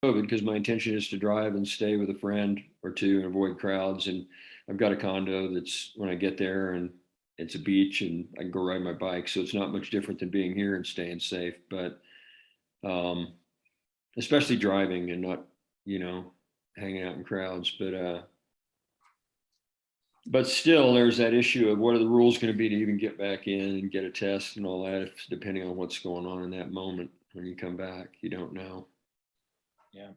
COVID because my intention is to drive and stay with a friend or two and avoid crowds. And I've got a condo that's when I get there and it's a beach and I can go ride my bike. So it's not much different than being here and staying safe, but especially driving and not, hanging out in crowds. But still there's that issue of what are the rules going to be to even get back in and get a test and all that, depending on what's going on in that moment. When you come back, you don't know. Yeah.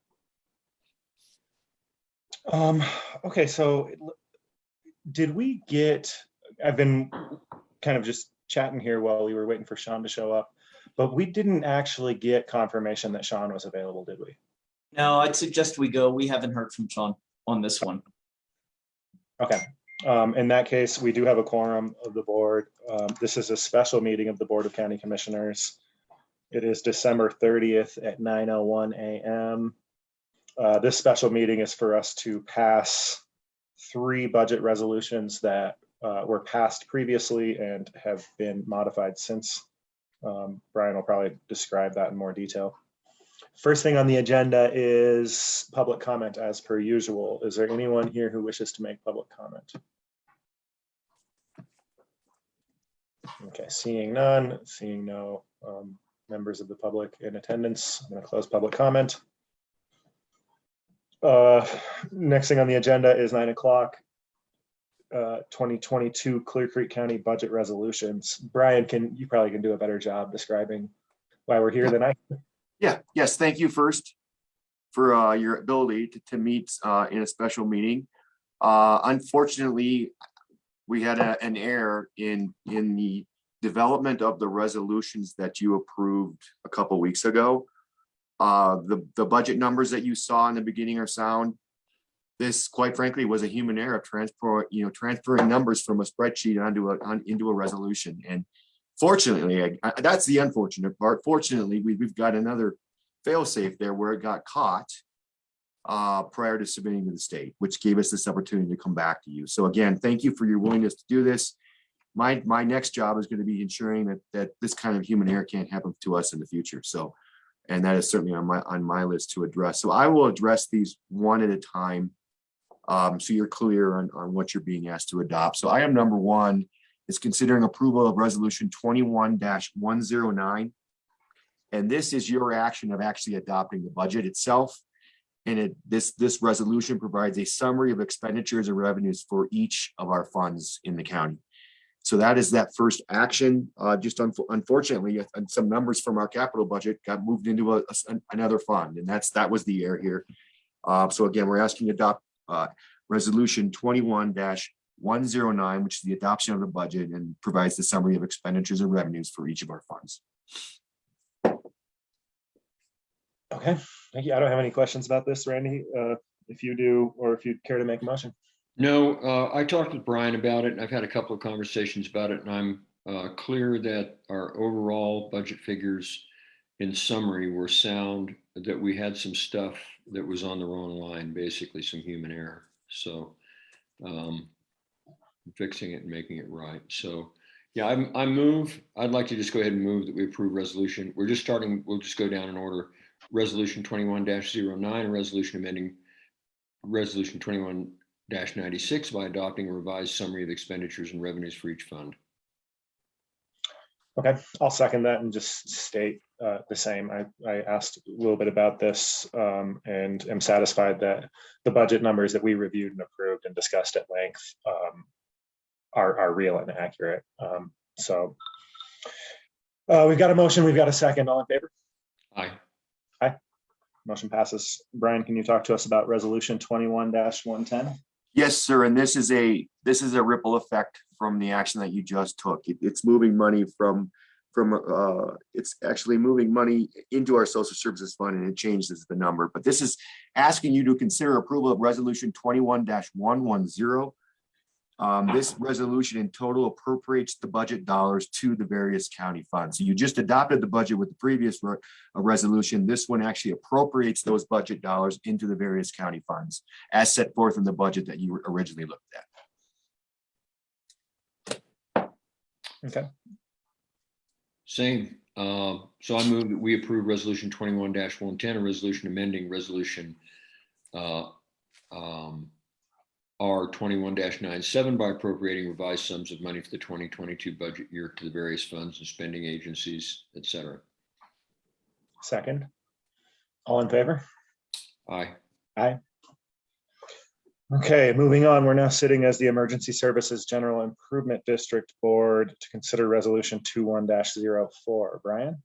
Okay, so did we get, I've been kind of just chatting here while we were waiting for Sean to show up, but we didn't actually get confirmation that Sean was available, did we? No, I'd suggest we go. We haven't heard from Sean on this one. Okay. In that case, we do have a quorum of the board. This is a special meeting of the Board of County Commissioners. It is December 30th at 9:01 a.m. This special meeting is for us to pass 3 budget resolutions that were passed previously and have been modified since. Brian will probably describe that in more detail. First thing on the agenda is public comment as per usual. Is there anyone here who wishes to make public comment? Okay, seeing none, seeing no members of the public in attendance, I'm going to close public comment. Next thing on the agenda is 9 o'clock, 2022 Clear Creek County budget resolutions. Brian, you probably can do a better job describing why we're here than I. Yes. Thank you first for your ability to meet in a special meeting. Unfortunately, we had an error in the development of the resolutions that you approved a couple weeks ago. The budget numbers that you saw in the beginning are sound. This, quite frankly, was a human error of transferring numbers from a spreadsheet into a resolution. And fortunately, that's the unfortunate part. Fortunately, we've got another fail-safe there where it got caught prior to submitting to the state, which gave us this opportunity to come back to you. So again, thank you for your willingness to do this. My next job is going to be ensuring that this kind of human error can't happen to us in the future. So, and that is certainly on my list to address. So I will address these one at a time, so you're clear on what you're being asked to adopt. So item number 1 is considering approval of resolution 21-109. And this is your action of actually adopting the budget itself. And this resolution provides a summary of expenditures and revenues for each of our funds in the county. So that is that first action. Unfortunately, some numbers from our capital budget got moved into another fund, and that was the error here. So again, we're asking to adopt resolution 21-109, which is the adoption of the budget and provides the summary of expenditures and revenues for each of our funds. Okay, thank you. I don't have any questions about this, Randy. If you do, or if you'd care to make a motion. No, I talked with Brian about it and I've had a couple of conversations about it, and I'm clear that our overall budget figures in summary were sound, that we had some stuff that was on the wrong line, basically some human error. So fixing it and making it right. So yeah, I'd like to just go ahead and move that we approve resolution. We'll just go down in order. Resolution 21-09, a resolution amending resolution 21-96 by adopting a revised summary of expenditures and revenues for each fund. Okay, I'll second that and just state the same. I asked a little bit about this and am satisfied that the budget numbers that we reviewed and approved and discussed at length are real and accurate. So we've got a motion, we've got a second. All in favor? Aye. Aye. Motion passes. Brian, can you talk to us about resolution 21-110? Yes, sir. And this is a ripple effect from the action that you just took. It's moving money it's actually moving money into our social services fund, and it changes the number. But this is asking you to consider approval of resolution 21-110. This resolution in total appropriates the budget dollars to the various county funds. So you just adopted the budget with the previous resolution. This one actually appropriates those budget dollars into the various county funds as set forth in the budget that you originally looked at. Okay. Same. So I move that we approve resolution 21-110, a resolution amending resolution R 21-97 by appropriating revised sums of money for the 2022 budget year to the various funds and spending agencies, et cetera. Second. All in favor? Aye. Aye. Okay, moving on. We're now sitting as the Emergency Services General Improvement District Board to consider resolution 21-04. Brian?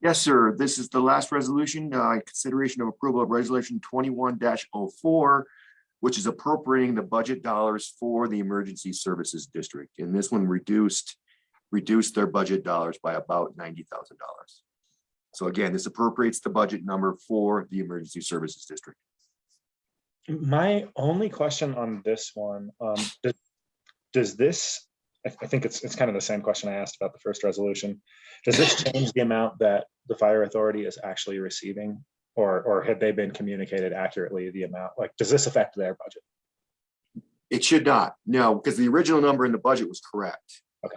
Yes, sir. This is the last resolution, consideration of approval of resolution 21-04, which is appropriating the budget dollars for the Emergency Services District. And this one reduced their budget dollars by about $90,000. So again, this appropriates the budget number for the Emergency Services District. My only question on this one, does this, I think it's kind of the same question I asked about the first resolution. Does this change the amount that the fire authority is actually receiving? Or had they been communicated accurately the amount? Like, does this affect their budget? It should not, no, because the original number in the budget was correct. Okay.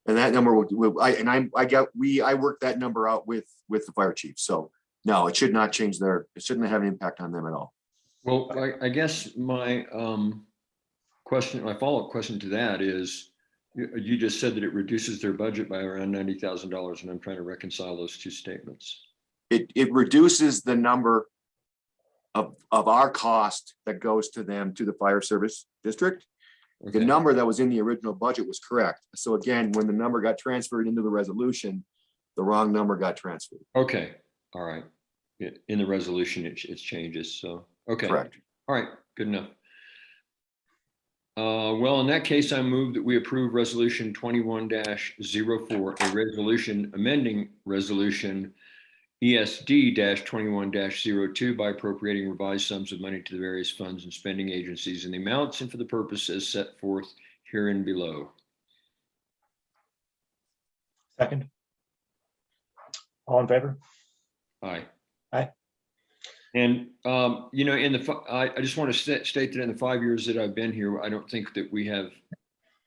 And that number I worked that number out with the fire chief. So no, it should not change it shouldn't have an impact on them at all. Well, I guess my my follow-up question to that is, you just said that it reduces their budget by around $90,000, and I'm trying to reconcile those two statements. It reduces the number of our cost that goes to them, to the fire service district. Okay. The number that was in the original budget was correct. So again, when the number got transferred into the resolution, the wrong number got transferred. Okay, all right. In the resolution, it changes, so, okay. Correct. All right, good enough. Well, in that case, I move that we approve resolution 21-04, a resolution amending resolution ESD-21-02 by appropriating revised sums of money to the various funds and spending agencies in the amounts and for the purpose as set forth herein below. Second. All in favor? Aye. Aye. And, you know, I just want to state that in the 5 years that I've been here, I don't think that we have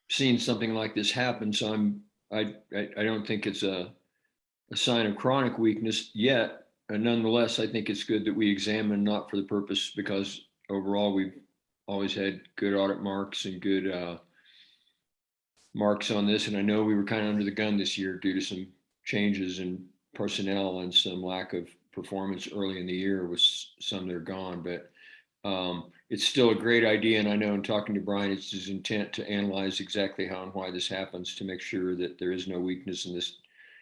seen something like this happen. So I don't think it's a sign of chronic weakness yet. And nonetheless, I think it's good that we examine, not for the purpose, because overall we've always had good audit marks and good marks on this. And I know we were kind of under the gun this year due to some changes in personnel and some lack of performance early in the year with some that are gone, but it's still a great idea. And I know in talking to Brian, it's his intent to analyze exactly how and why this happens to make sure that there is no weakness and this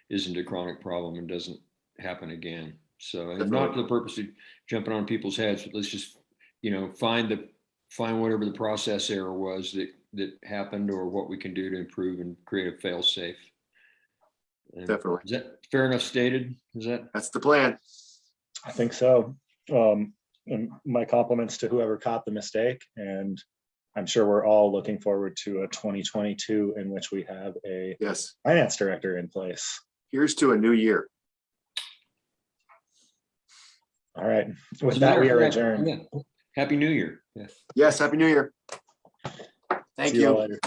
isn't a chronic problem and doesn't happen again. So, and not for the purpose of jumping on people's heads, but let's just, you know, find whatever the process error was that happened, or what we can do to improve and create a fail safe. Definitely. Is that fair enough stated? That's the plan. I think so. And my compliments to whoever caught the mistake. And I'm sure we're all looking forward to a 2022 in which we have a Yes. finance director in place. Here's to a new year. All right. With that, we are Yeah. adjourned. Yeah. Happy New Year. Yeah. Yes. Happy New Year. Thank See you all you. later.